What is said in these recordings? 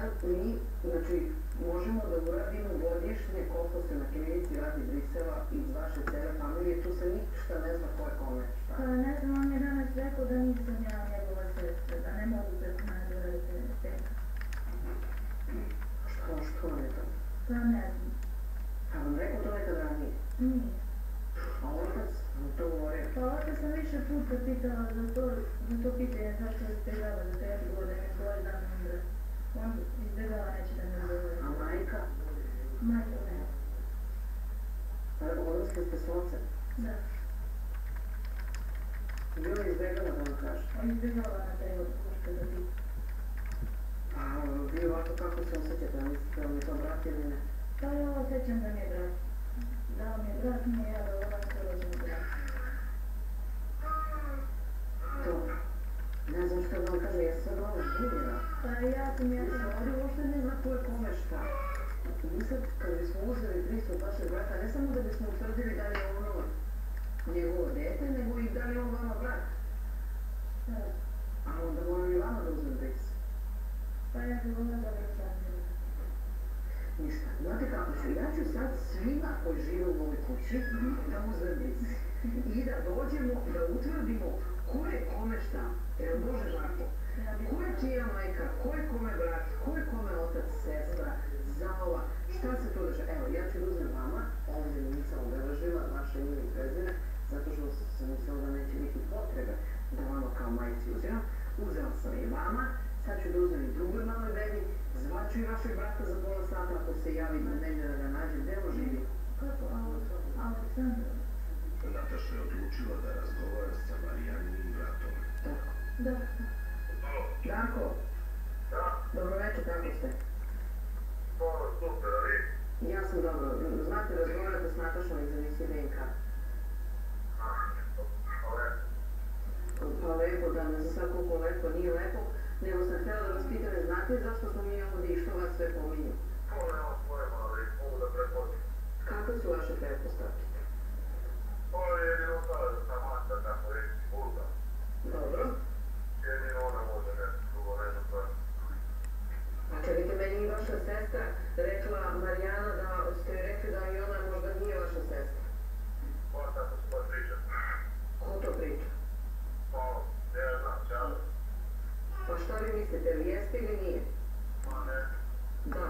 sad mi, znači, možemo da uradimo godišnje koliko se na krivici radi Brisela iz vaše cele familije, tu se ništa ne zna ko je kome šta. Pa ne znam, on je danas rekao da nisam ja njegova sestra, da ne mogu preko mene da uradite teka. Što vam je to? Pa ne znam. A vam rekao to nekad ranije? Nije. A otac vam to govorio? Pa otac sam više puta pitala za to pitanje zašto je izbjegava za 5 godina, koji dan umre. On izbjegava, neće da ne govori. A majka? Majka ne. Odnosli ste s ocem? Da. Bio je izbjegala da vam kaže? On izbjegava na taj odgovor kada pita. Pa vi ovako kako se osjećate, a mislite da mi je to brat ili ne? Pa ja osjećam da mi je brat. Da mi je brat, nije ja da ova se rođen brat. Dobro. Ne znam što da vam kaže, ja sam malo zbunjena. Pa ja sam ovdje uopšte ne zna ko je kome šta. Mi sad, kad bismo uzeli pristup vašeg brata, ne samo da bismo utvrdili da li je ono njegovo dete, nego i da li je on vama brat. A onda moram i vama da uzmem pristup. Pa ja bih volila da vas razmijem. Ništa. Znate kako ću? Ja ću sad svima koji žive u ovoj kući da uzmem pristup. I da dođemo, da utvrdimo ko je kome šta. Evo, Bože Žarko, ko je čija majka, ko je kome brat, ko je kome otac, sestra, zaova, šta se tu dešava? Evo, ja ću uzmem vama, ovdje nisam obeležila vaše ime i prezime, zato što sam mislila da neće biti potrebe da vama kao majci uzimam. Uzela sam i vama, sad ću da uzmem i drugoj maloj bebi, zvaću i vašeg brata za pola sata ako se javi negdje da ga nađe, gde on živi? Kako? Aleksandra? Nataša je odlučila da razgovara sa Marijaninim bratom. Tako. Da. Darko? Da. Dobro večer, kako ste? Super, a vi? Ja sam dobro. Znate, razgovarate s Natašom iz emisije DNK. Pa lepo, da ne znam sad koliko lepo, nije lepo, nego sam htjela da vas pitam, znate zašto smo mi ovdje i što vas sve pominju? To nema pojma, ali mogu da prepođem. Kakve su vaše pretpostavke? To je jedino kada da sam mačka, tako reći, burda. Dobro. Jedino ona može nešto drugo, ne znam to. A čekajte, meni i vaša sestra rekla Marijana da ste joj rekli da i ona možda nije vaša sestra. Pa tako se pa pričat. Ko to priča? Pa, ne znam, čale. Pa šta vi mislite, ili jeste ili nije? Pa ne. Da.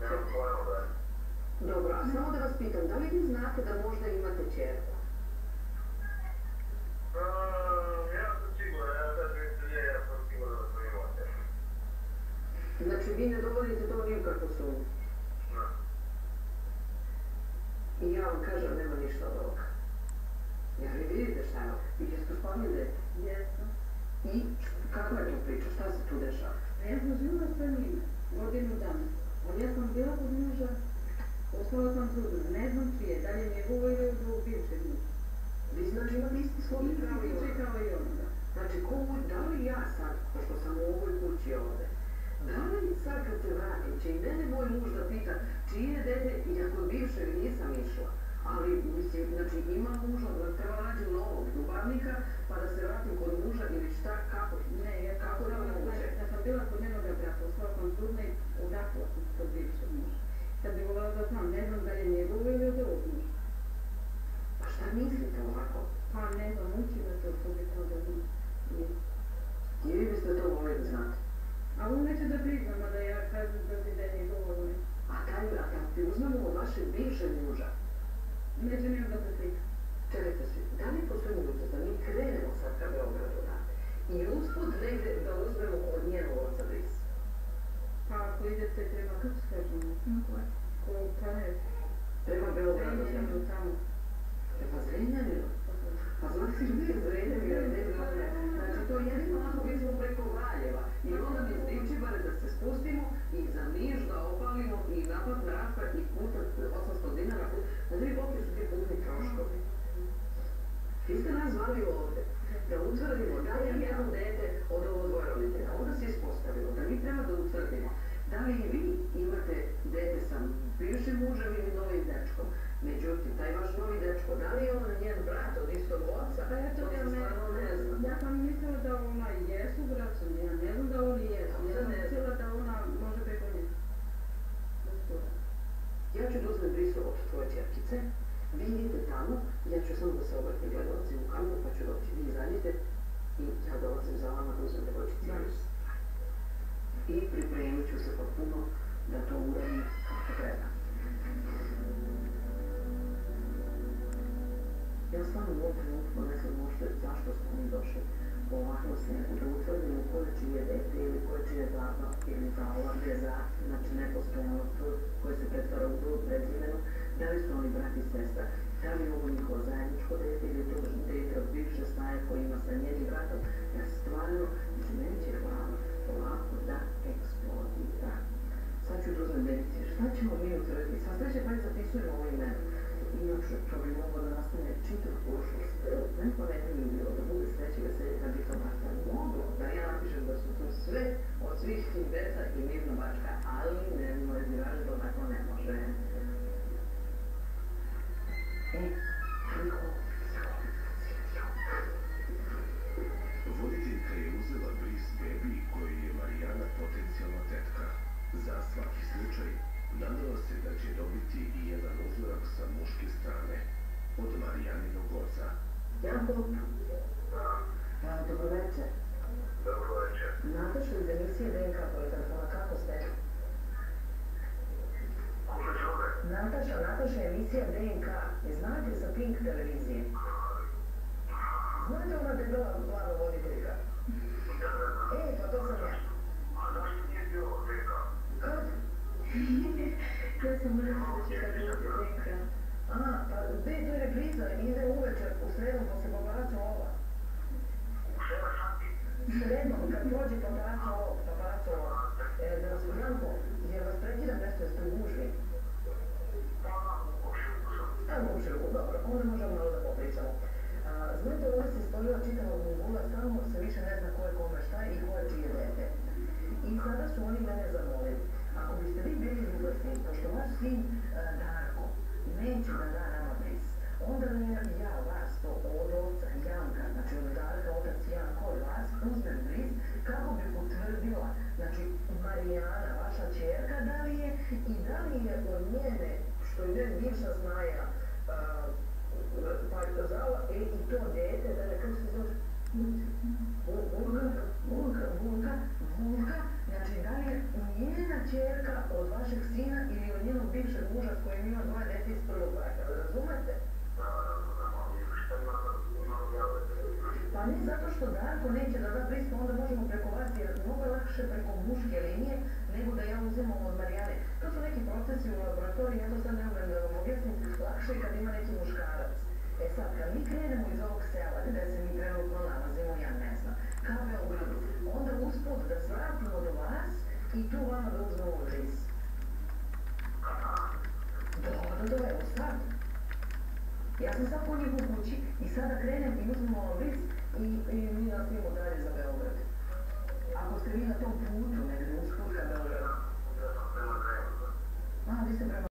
Nemam pojma, da. Dobro, a samo da vas pitam, da li vi znate da možda imate čerku? Ja sam siguran, ja sad mislim nije, ja sam siguran da sam imao te. Znači, vi ne dovodite to ni u kakvu sumnju. Da. I ja vam kažem, nema ništa od ovoga. Jer vi vidite šta je ovo? Vi jeste uspavili dete? Jesam. I kakva je to priča? Šta se tu dešava? Ja sam živjela sa njim, godinu dana. Ali ja sam bila kod muža, ostala sam trudna, ne znam čije, da li je njegovo ili od drugog bivšeg muža. Vi znači imate isti slobodni kao i Isti ona? kao i on, da. Znači, da li ja sad, pošto sam u ovoj kući ovde, da li sad kad se vratim, će i mene moj muž da pita čije dete, iako bivšeg nisam išla, ali mislim, znači ima muža, da treba nađem novog ljubavnika, pa da se vratim kod muža ili šta, kako? Ne, ja Kako da vam moguće? Ja sam bila kod njenoga brata, ostala sam trudna i odakla sam kod bivšeg muža. Sad bi volala da znam, ne znam da li je njegovo ili od drugog muža. Pa šta mislite ovako? Pa ne znam, uči me to bi kao da znam. I vi biste to volili da znate. A on neće da priznam, a da ja kažem da je njegovo ili ne. A kad ti uzmemo od vašeg bivšeg muža, Neće mi da se slika. čekajte svi, da li postoji mogućnost da mi krenemo sad ka Beogradu rade i usput negde da uzmemo od njenog oca Bris? Pa ako idete prema, kako se kažemo? Ko planet. Prema Beogradu. Zrenjaninu tamo. Pa Zrenjaninu? Pa znači gdje je Zrenjaninu, ne Beograd? Znači to je jedino ako bismo preko Valjeva i onda mi iz Divčibare da se spustimo i za Niš da opalimo i naplatna rata i puta 800 dinara. Znači vi koliki su ti putni troškovi? Vi ste nas zvali ovde da utvrdimo da li je jedno dete od ovo dvoje roditelja. Onda se ispostavilo da mi treba da utvrdimo da li i vi imate dete sa bivšim mužem ili novim dečkom. Međutim, taj vaš novi dečko, da li je on njen brat od istog oca? Pa ja to se stvarno ne znam. Ja sam mislila da ona jesu braćom, ja ne znam da oni jesu. Ja ne i pripremit ću se potpuno da to uradim kako treba. Ja stvarno u ovom trenutku ne znam možda zašto smo mi došli u ovakvu snijeku, da utvrdimo koje čije dete ili koje čije baba ili zavola gdje za, znači nepostojano to koje se pretvara u drug prezimenu, da li su oni brat i sestra, da li je ovo njihovo zajedničko dete ili je to dete od bivše snaje koji ima sa njenim bratom, ja stvarno, znači meni će glava polako da eksplodira. Sad ću uzmem medici, šta ćemo mi utvrditi? Sva sreće pa i zapisujemo ovo imena. Inače, to bi moglo da nastane čitav kuršus. Neko ne bi bilo da bude sreće veselje kad bi to bašta moglo. Da ja napišem da su to sve od svih tih deca i mirno bačka, ali nemoj ziraži to tako ne može. Voditeljka je uzela bris bebi koji je Marijana potencijalna tetka. Za svaki slučaj nadala se da će dobiti i jedan uzorak sa muške strane od Marijaninog oca. Janko, dobro večer. Dobro večer. Nataša iz emisije DNK pored telefona, kako ste? Kuže zove? Nataša emisija DNK, je znate sa Pink televizije? Znate ona debela plava voditeljka? Pa to sam ja. A zašto nije bilo neka? Kad? Ja sam mislila da će sad biti DNK. Pa to je repriza, ide uvečer u sredu posle Paparaco Ova. U 7 sati? Sredom, kad prođe Paparaco Ova. Janko, jer vas prekidam nešto, jeste u gužvi? U Široku, dobro, onda možemo malo da popričamo. Znate, ovdje se stvorila čitava gungula, samo se više ne zna ko je kome šta i ko je čije dete. I sada su oni mene zamolili. Ako biste vi bili izglasni, pošto vaš sin Darko neće da da nama bris, onda ja vas to od oca Janka, znači od Darka, otac Janko od vas, uzmem bris kako bi potvrdila, znači Marijana, vaša ćerka, da li je i da li je od njene, što je njen bivša snaja, pa zala, i to dete, da ne, kako se zove? Vulka, znači da li je njena ćerka od vašeg sina ili od njenog bivšeg muža s kojim ima dvoje dete iz prvog braka, razumete? Pa ne zato što Darko neće da da bris, onda možemo preko vas, jer mnogo je lakše preko muške linije nego da ja uzimam od Marijane. To su neki procesi u laboratoriji, ja to sad ne umem da vam objasnim, lakše je kad ima neki muškarac. Sad, kad mi krenemo iz ovog sela, gde se mi trenutno nalazimo, ja ne znam, ka Beogradu, onda usput da svratimo do vas i tu vama da uzmemo bris. Da, evo sad. Ja sam sad po njih u kući i sada krenem i uzmemo bris i mi nastavimo dalje za Beograd. Ako ste vi na tom putu negdje usput ka Beogradu. Vi ste prema